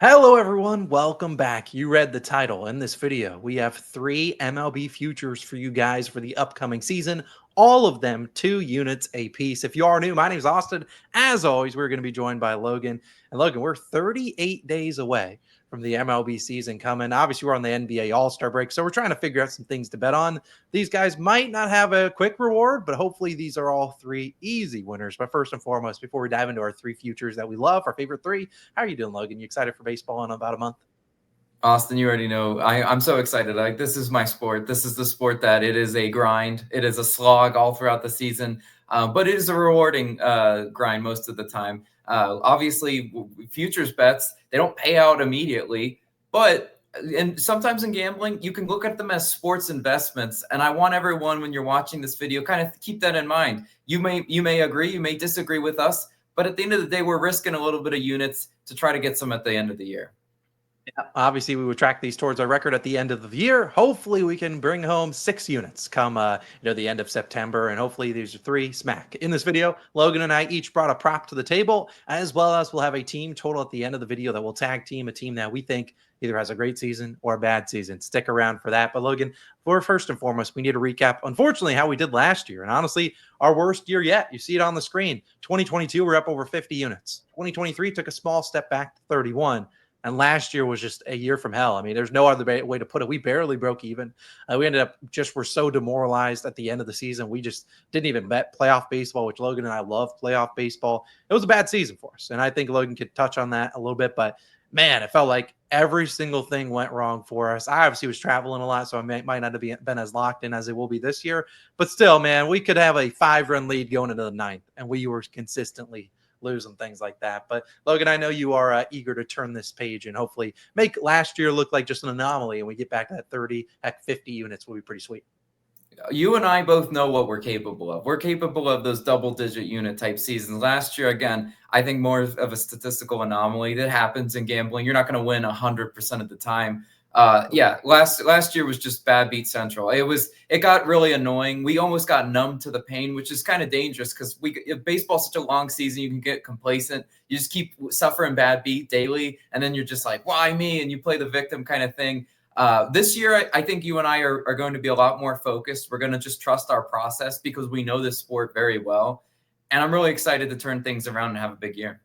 Hello, everyone. Welcome back. You read the title. In this video, we have three MLB futures for you guys for the upcoming season. All of them 2 units a piece. If you are new, my name is Austin. As always, we're going to be joined by Logan. And Logan, we're 38 days away from the MLB season coming. Obviously, we're on the NBA All-Star break, so we're trying to figure out some things to bet on. These guys might not have a quick reward, but hopefully these are all three easy winners. But first and foremost, before we dive into our three futures that we love, our favorite three, how are you doing, Logan? You excited for baseball in about a month? Austin, you already know I'm so excited. Like, this is my sport. This is the sport that it is a grind. It is a slog all throughout the season, but it is a rewarding grind most of the time. Obviously, futures bets, they don't pay out immediately, but and sometimes in gambling, you can look at them as sports investments. And I want everyone, when you're watching this video, kind of keep that in mind. You may agree, you may disagree with us, but at the end of the day, we're risking a little bit of units to try to get some at the end of the year. Obviously, we would track these towards our record at the end of the year. Hopefully, we can bring home 6 units come the end of September, and hopefully these are three smack. In this video, Logan and I each brought a prop to the table, as well as we'll have a team total at the end of the video that will tag team a team that we think either has a great season or a bad season. Stick around for that. But Logan, for first and foremost, we need to recap, unfortunately, how we did last year, and honestly, our worst year yet. You see it on the screen. 2022, we're up over 50 units. 2023 took a small step back to 31. And last year was just a year from hell. I mean, there's no other way to put it. We barely broke even. We ended up we're so demoralized at the end of the season. We just didn't even bet playoff baseball, which Logan and I love playoff baseball. It was a bad season for us. And I think Logan could touch on that a little bit. But man, it felt like every single thing went wrong for us. I obviously was traveling a lot, so I might not have been as locked in as it will be this year. But still, man, we could have a 5-run lead going into the ninth, and we were consistently lose and things like that. But Logan, I know you are eager to turn this page and hopefully make last year look like just an anomaly, and we get back to that 30, heck, 50 units will be pretty sweet. You and I both know what we're capable of. We're capable of those double-digit unit type seasons. Last year, again, I think more of a statistical anomaly that happens in gambling. You're not going to win 100% of the time. Last year was just bad beat central. It got really annoying. We almost got numb to the pain, which is kind of dangerous because if baseball's such a long season, you can get complacent. You just keep suffering bad beat daily, and then you're just like, why me? And you play the victim kind of thing. This year, I think you and I are going to be a lot more focused. We're going to just trust our process because we know this sport very well. And I'm really excited to turn things around and have a big year.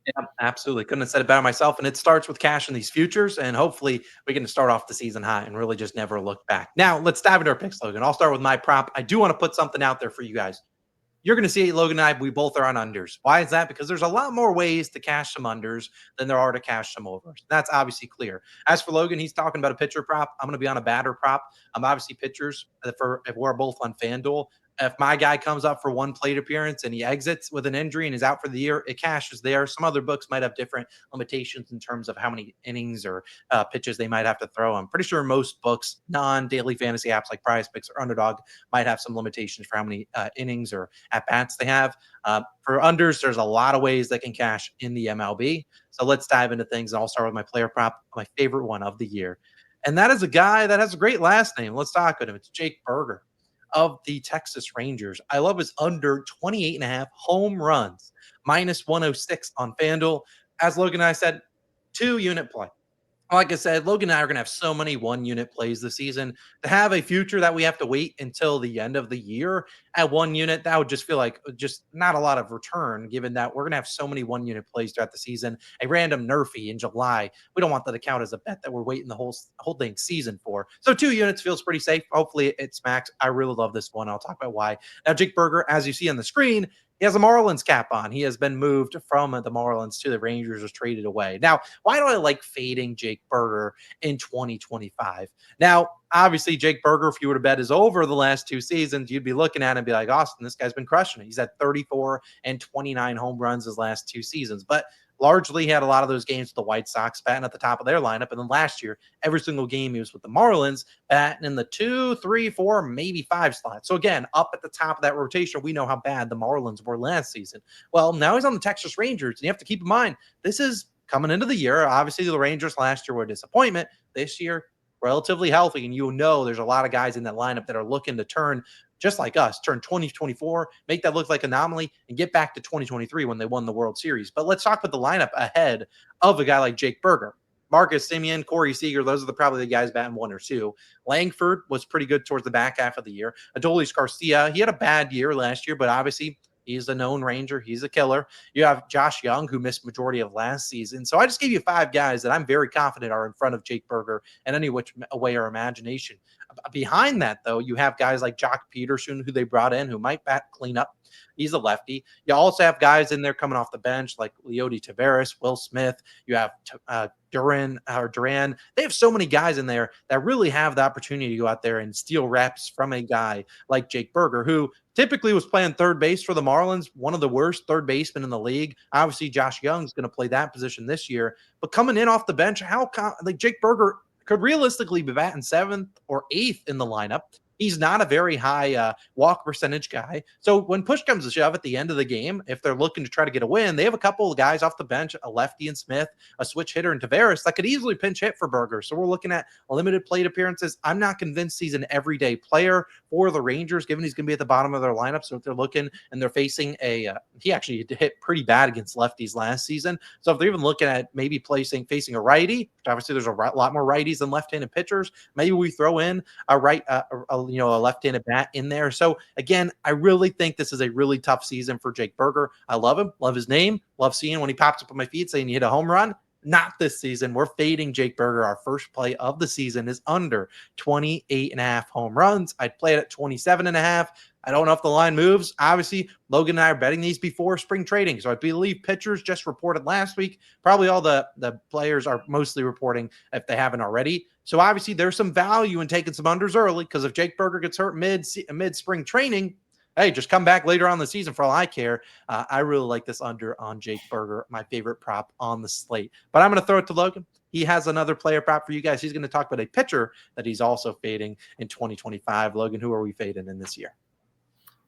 Yeah, absolutely. Couldn't have said it better myself. And it starts with cash in these futures. And hopefully we can start off the season high and really just never look back. Now, let's dive into our picks, Logan. I'll start with my prop. I do want to put something out there for you guys. You're going to see Logan and I, we both are on unders. Why is that? Because there's a lot more ways to cash some unders than there are to cash some overs. That's obviously clear. As for Logan, he's talking about a pitcher prop. I'm going to be on a batter prop. I'm obviously pitchers. If we're both on FanDuel, if my guy comes up for one plate appearance and he exits with an injury and is out for the year, it cashes there. Some other books might have different limitations in terms of how many innings or pitches they might have to throw. I'm pretty sure most books, non-daily fantasy apps like PrizePicks or Underdog, might have some limitations for how many innings or at bats they have. For unders, there's a lot of ways that can cash in the MLB. So let's dive into things. And I'll start with my player prop, my favorite one of the year. And that is a guy that has a great last name. Let's talk about him. It's Jake Burger of the Texas Rangers. I love his under 28 and a half home runs, minus 106 on FanDuel. As Logan and I said, 2-unit play. Like I said, Logan and I are going to have so many 1-unit plays this season. To have a future that we have to wait until the end of the year at 1 unit, that would just feel like just not a lot of return, given that we're going to have so many 1-unit plays throughout the season. A random nerfy in July, we don't want that to count as a bet that we're waiting the whole thing season for. So 2 units feels pretty safe. Hopefully it smacks. I really love this one. I'll talk about why. Now, Jake Burger, as you see on the screen, he has a Marlins cap on. He has been moved from the Marlins to the Rangers, was traded away. Now, why do I like fading Jake Burger in 2025? Now, obviously, Jake Burger, if you were to bet his over the last 2 seasons, you'd be looking at him and be like, Austin, this guy's been crushing it. He's had 34 and 29 home runs his last 2 seasons. But largely had a lot of those games with the White Sox batting at the top of their lineup. And then last year, every single game he was with the Marlins batting in the 2, 3, 4, maybe 5 slots. So again, up at the top of that rotation, we know how bad the Marlins were last season. Well, now he's on the Texas Rangers. And you have to keep in mind, this is coming into the year. Obviously, the Rangers last year were a disappointment. This year, relatively healthy. And there's a lot of guys in that lineup that are looking to turn just like us, turn 2024, make that look like anomaly, and get back to 2023 when they won the World Series. But let's talk about the lineup ahead of a guy like Jake Berger. Marcus Semien, Corey Seager, those are probably the guys batting 1 or 2. Langford was pretty good towards the back half of the year. Adolis Garcia, he had a bad year last year, but obviously he's a known Ranger. He's a killer. You have Josh Young, who missed majority of last season. So I just gave you 5 guys that I'm very confident are in front of Jake Berger in any which way or imagination. Behind that, though, you have guys like Jock Peterson, who they brought in, who might bat cleanup. He's a lefty. You also have guys in there coming off the bench like Leody Taveras, Will Smith. You have Duran. They have so many guys in there that really have the opportunity to go out there and steal reps from a guy like Jake Berger, who typically was playing third base for the Marlins, one of the worst third basemen in the league. Obviously, Josh Young's going to play that position this year, but coming in off the bench, like Jake Berger could realistically be batting 7th or 8th in the lineup. He's not a very high walk percentage guy. So when push comes to shove at the end of the game, if they're looking to try to get a win, they have a couple of guys off the bench, a lefty and Smith, a switch hitter and Taveras that could easily pinch hit for Berger. So we're looking at limited plate appearances. I'm not convinced he's an everyday player for the Rangers, given he's going to be at the bottom of their lineup. So if they're looking and they're facing he actually hit pretty bad against lefties last season. So if they're even looking at maybe facing a righty, obviously there's a lot more righties than left-handed pitchers. Maybe we throw in a left-handed bat in there. So again, I really think this is a really tough season for Jake Berger. I love him, love his name, love seeing when he pops up on my feed saying you hit a home run. Not this season. We're fading Jake Berger. Our first play of the season is under 28.5 home runs. I'd play it at 27.5. I don't know if the line moves. Obviously, Logan and I are betting these before spring trading. So I believe pitchers just reported last week. Probably all the players are mostly reporting if they haven't already. So obviously there's some value in taking some unders early, because if Jake Berger gets hurt mid spring training, hey, just come back later on in the season for all I care. I really like this under on Jake Berger, my favorite prop on the slate. But I'm going to throw it to Logan. He has another player prop for you guys. He's going to talk about a pitcher that he's also fading in 2025. Logan, who are we fading in this year?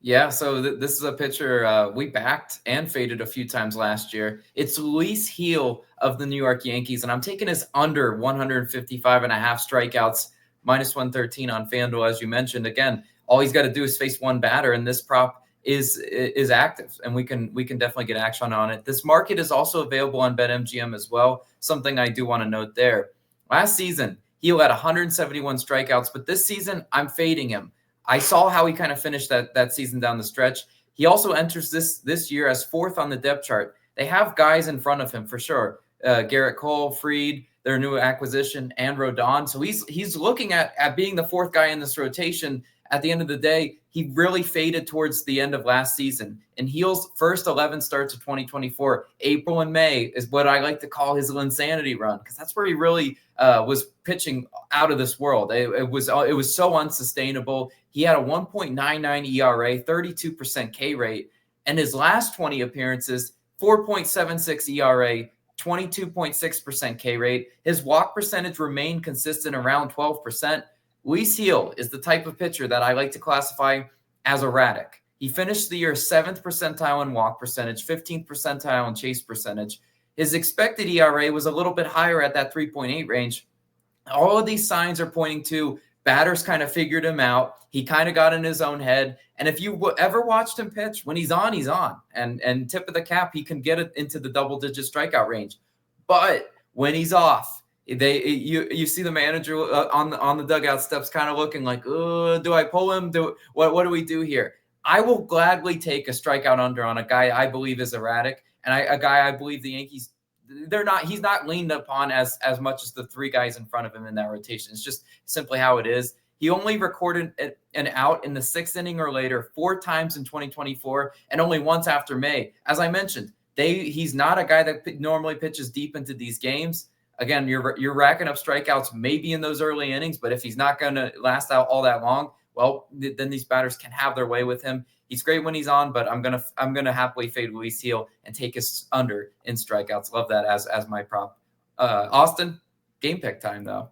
Yeah, so this is a pitcher we backed and faded a few times last year. It's Luis Gil of the New York Yankees, and I'm taking his under 155.5 strikeouts, minus 113 on FanDuel, as you mentioned. Again, all he's got to do is face one batter, and this prop is active, and we can definitely get action on it. This market is also available on BetMGM as well. Something I do want to note there. Last season, Gil had 171 strikeouts, but this season, I'm fading him. I saw how he kind of finished that season down the stretch. He also enters this year as 4th on the depth chart. They have guys in front of him for sure. Garrett Cole, Fried, their new acquisition, and Rodon. So he's looking at being the 4th guy in this rotation. At the end of the day, he really faded towards the end of last season. And Gil's first 11 starts of 2024, April and May, is what I like to call his insanity run, because that's where he really was pitching out of this world. It was so unsustainable. He had a 1.99 ERA, 32% K rate, and his last 20 appearances, 4.76 ERA, 22.6% K rate. His walk percentage remained consistent around 12%. Luis Gil is the type of pitcher that I like to classify as erratic. He finished the year 7th percentile in walk percentage, 15th percentile in chase percentage. His expected ERA was a little bit higher at that 3.8 range. All of these signs are pointing to batters kind of figured him out. He kind of got in his own head. And if you ever watched him pitch, when he's on, he's on. And tip of the cap, he can get it into the double-digit strikeout range. But when he's off, you see the manager on the dugout steps kind of looking like, do I pull him? What do we do here? I will gladly take a strikeout under on a guy I believe is erratic, and a guy I believe the Yankees, he's not leaned upon as much as the 3 guys in front of him in that rotation. It's just simply how it is. He only recorded an out in the 6th inning or later 4 times in 2024, and only once after May. As I mentioned, he's not a guy that normally pitches deep into these games. Again, you're racking up strikeouts maybe in those early innings, but if he's not going to last out all that long, well, then these batters can have their way with him. He's great when he's on, but I'm gonna happily fade Luis Gil and take his under in strikeouts. Love that as my prop. Austin, game pick time though.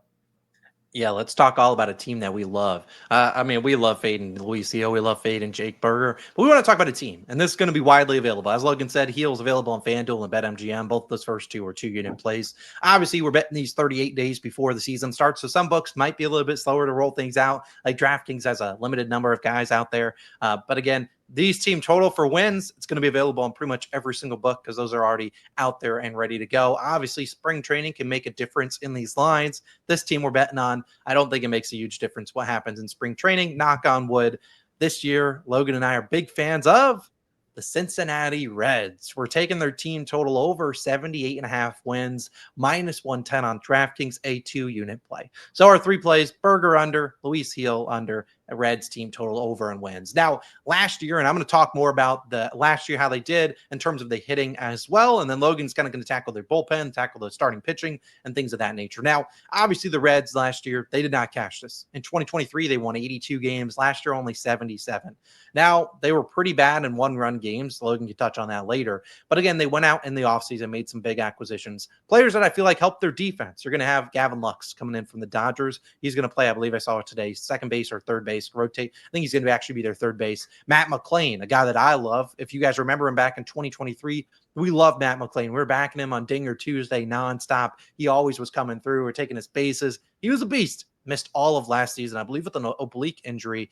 Yeah, let's talk all about a team that we love. I mean, we love fading Luis Heel, we love fading Jake Berger, but we want to talk about a team, and this is going to be widely available. As Logan said, Heel's available on FanDuel and BetMGM. Both those first two are 2-unit plays. Obviously, we're betting these 38 days before the season starts, so some books might be a little bit slower to roll things out. Like DraftKings has a limited number of guys out there, but again, these team total for wins, it's going to be available on pretty much every single book because those are already out there and ready to go. Obviously, spring training can make a difference in these lines. This team we're betting on, I don't think it makes a huge difference what happens in spring training. Knock on wood. This year, Logan and I are big fans of the Cincinnati Reds. We're taking their team total over 78.5 wins, minus 110 on DraftKings, a 2-unit play. So our 3 plays: Berger under, Luis Heel under, a Reds team total over and wins. Now, last year, and I'm going to talk more about the last year, how they did in terms of the hitting as well. And then Logan's kind of going to tackle their bullpen, tackle the starting pitching, and things of that nature. Now, obviously, the Reds last year, they did not cash this. In 2023, they won 82 games. Last year, only 77. Now, they were pretty bad in one-run games. Logan can touch on that later. But again, they went out in the offseason, made some big acquisitions. Players that I feel like helped their defense. You're going to have Gavin Lux coming in from the Dodgers. He's going to play, I believe I saw it today, second base or third base, rotate. I think he's going to actually be their third base. Matt McClain, a guy that I love. If you guys remember him back in 2023, we love Matt McClain. We were backing him on Dinger Tuesday nonstop. He always was coming through. We're taking his bases. He was a beast. Missed all of last season, I believe, with an oblique injury.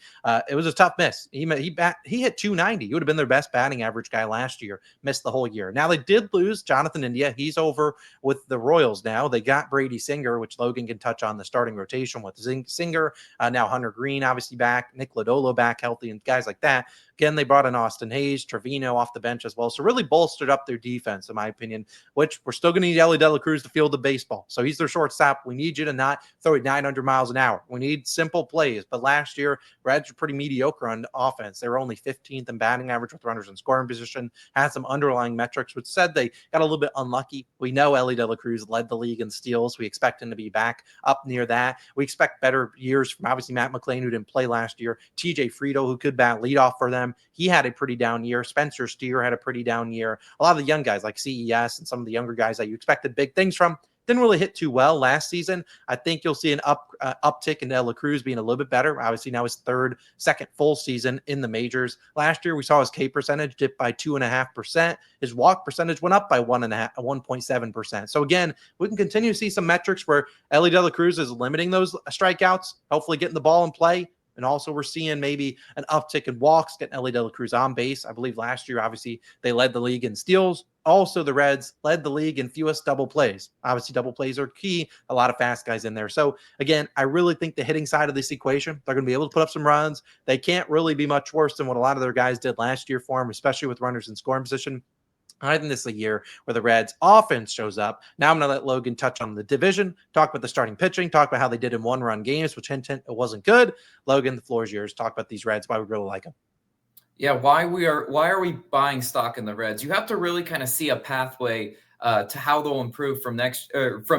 It was a tough miss. He hit 290. He would have been their best batting average guy last year. Missed the whole year. Now they did lose Jonathan India. He's over with the Royals now. They got Brady Singer, which Logan can touch on the starting rotation with Singer. Now Hunter Green obviously back. Nick Lodolo back healthy, and guys like that. Again, they brought in Austin Hayes, Trevino off the bench as well. So really bolstered up their defense, in my opinion, which we're still going to need Ellie De La Cruz to field the baseball. So he's their shortstop. We need you to not throw it 900 miles an hour. We need simple plays. But last year, Reds were pretty mediocre on offense. They were only 15th in batting average with runners in scoring position, had some underlying metrics, which said they got a little bit unlucky. We know Ellie De La Cruz led the league in steals. We expect him to be back up near that. We expect better years from obviously Matt McClain, who didn't play last year, TJ Frito, who could bat leadoff for them. He had a pretty down year. Spencer Steer had a pretty down year. A lot of the young guys like CES and some of the younger guys that you expected big things from didn't really hit too well last season. I think you'll see an uptick in De La Cruz being a little bit better. Obviously, now his second full season in the majors. Last year, we saw his K percentage dip by 2.5%. His walk percentage went up by 1.7%. So again, we can continue to see some metrics where Ellie De La Cruz is limiting those strikeouts, hopefully getting the ball in play. And also we're seeing maybe an uptick in walks, getting Ellie De La Cruz on base. I believe last year, obviously, they led the league in steals. Also, the Reds led the league in fewest double plays. Obviously, double plays are key. A lot of fast guys in there. So, again, I really think the hitting side of this equation, they're going to be able to put up some runs. They can't really be much worse than what a lot of their guys did last year for them, especially with runners in scoring position. I think this is a year where the Reds offense shows up. Now I'm going to let Logan touch on the division, talk about the starting pitching, talk about how they did in one-run games, which it wasn't good. Logan, the floor is yours. Talk about these Reds, why we really like them. Yeah, why are we buying stock in the Reds? You have to really kind of see a pathway to how they'll improve from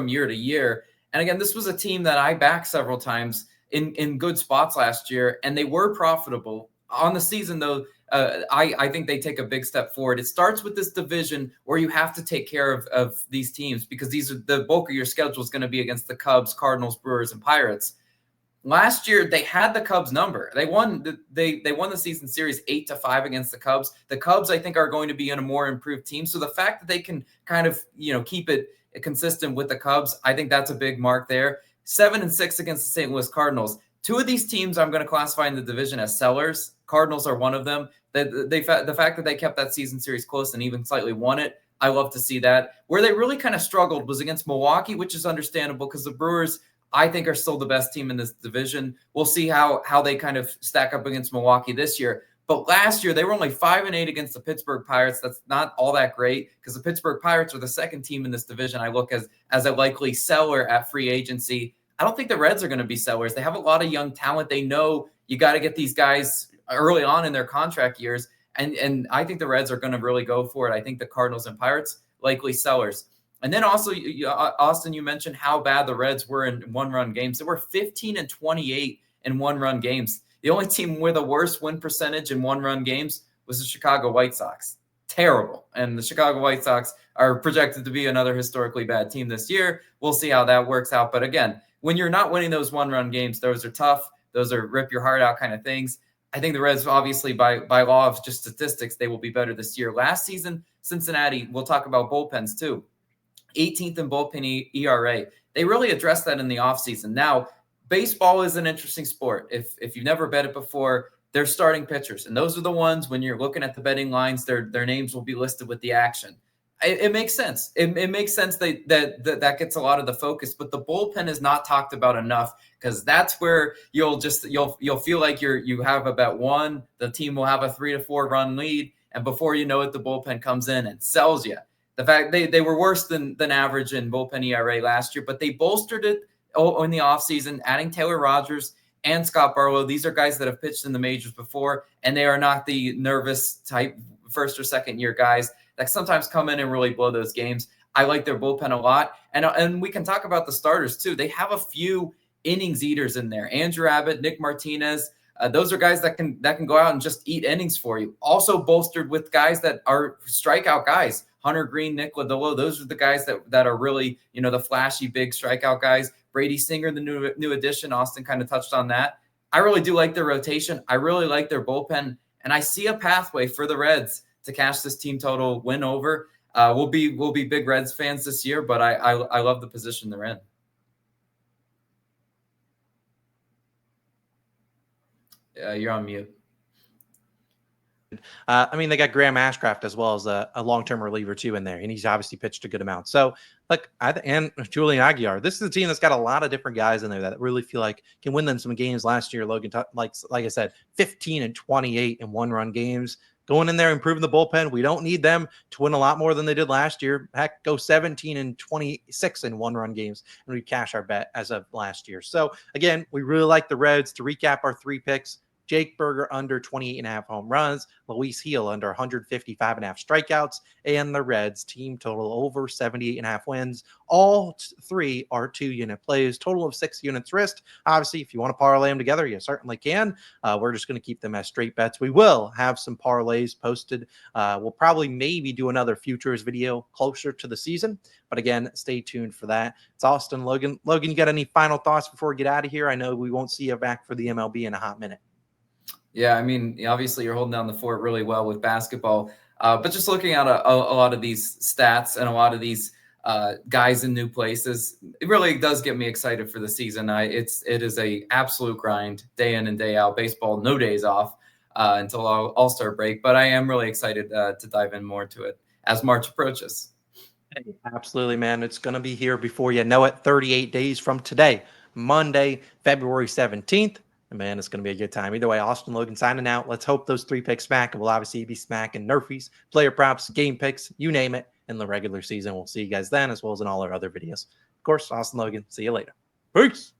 year to year. And again, this was a team that I backed several times in good spots last year, and they were profitable on the season. Though I think they take a big step forward. It starts with this division where you have to take care of these teams because these are the bulk of your schedule is going to be against the Cubs, Cardinals, Brewers, and Pirates. Last year, they had the Cubs number. They won the season series 8-5 against the Cubs. The Cubs, I think, are going to be in a more improved team. So the fact that they can kind of, keep it consistent with the Cubs, I think that's a big mark there. 7-6 against the St. Louis Cardinals. Two of these teams I'm going to classify in the division as sellers. Cardinals are one of them. The fact that they kept that season series close and even slightly won it, I love to see that. Where they really kind of struggled was against Milwaukee, which is understandable because the Brewers, I think, are still the best team in this division. We'll see how they kind of stack up against Milwaukee this year. But last year, they were only 5-8 against the Pittsburgh Pirates. That's not all that great because the Pittsburgh Pirates are the second team in this division I look as a likely seller at free agency. I don't think the Reds are going to be sellers. They have a lot of young talent. They know you got to get these guys early on in their contract years. And I think the Reds are going to really go for it. I think the Cardinals and Pirates, likely sellers. And then also, Austin, you mentioned how bad the Reds were in one-run games. They were 15-28 in one-run games. The only team with a worse win percentage in one-run games was the Chicago White Sox. Terrible. And the Chicago White Sox are projected to be another historically bad team this year. We'll see how that works out. But again, when you're not winning those one-run games, those are tough. Those are rip your heart out kind of things. I think the Reds, obviously, by law of just statistics, they will be better this year. Last season, Cincinnati, we'll talk about bullpens too, 18th in bullpen ERA. They really addressed that in the offseason. Now, baseball is an interesting sport. If you've never bet it before, they're starting pitchers. And those are the ones, when you're looking at the betting lines, their names will be listed with the action. It makes sense. It makes sense that gets a lot of the focus, but the bullpen is not talked about enough, because that's where you'll feel like you have about one, the team will have a 3 to 4 run lead, and before you know it, the bullpen comes in and sells you. The fact they were worse than average in bullpen ERA last year, but they bolstered it in the offseason, adding Taylor Rogers and Scott Barlow. These are guys that have pitched in the majors before, and they are not the nervous type first or second year guys that sometimes come in and really blow those games. I like their bullpen a lot. And we can talk about the starters too. They have a few innings eaters in there. Andrew Abbott, Nick Martinez. Those are guys that can go out and just eat innings for you. Also bolstered with guys that are strikeout guys. Hunter Green, Nick Lodolo. Those are the guys that are really, the flashy big strikeout guys. Brady Singer, the new addition. Austin kind of touched on that. I really do like their rotation. I really like their bullpen. And I see a pathway for the Reds to cash this team total win over. We'll be big Reds fans this year, but I love the position they're in. You're on mute. They got Graham Ashcraft as well as a long-term reliever too in there, and he's obviously pitched a good amount. So, look, and Julian Aguilar. This is a team that's got a lot of different guys in there that really feel like can win them some games. Last year, Logan, like I said, 15 and 28 in one-run games. Going in there, improving the bullpen. We don't need them to win a lot more than they did last year. Heck, go 17 and 26 in one-run games, and we cash our bet as of last year. So, again, we really like the Reds. To recap our 3 picks, Jake Berger under 28.5 home runs, Luis Gil under 155.5 strikeouts, and the Reds team total over 78.5 wins. All 3 are 2-unit plays, total of 6 units risked. Obviously, if you want to parlay them together, you certainly can. We're just going to keep them as straight bets. We will have some parlays posted. We'll probably maybe do another futures video closer to the season. But again, stay tuned for that. It's Austin, Logan. Logan, you got any final thoughts before we get out of here? I know we won't see you back for the MLB in a hot minute. Yeah, obviously you're holding down the fort really well with basketball, but just looking at a lot of these stats and a lot of these guys in new places, it really does get me excited for the season. It is a absolute grind, day in and day out. Baseball, no days off until All-Star break, but I am really excited to dive in more to it as March approaches. Absolutely, man. It's going to be here before you know it. 38 days from today, Monday, February 17th. Man, it's going to be a good time. Either way, Austin, Logan signing out. Let's hope those 3 picks smack. And we'll obviously be smacking Nerfies, player props, game picks, you name it, in the regular season. We'll see you guys then, as well as in all our other videos. Of course, Austin, Logan. See you later. Peace.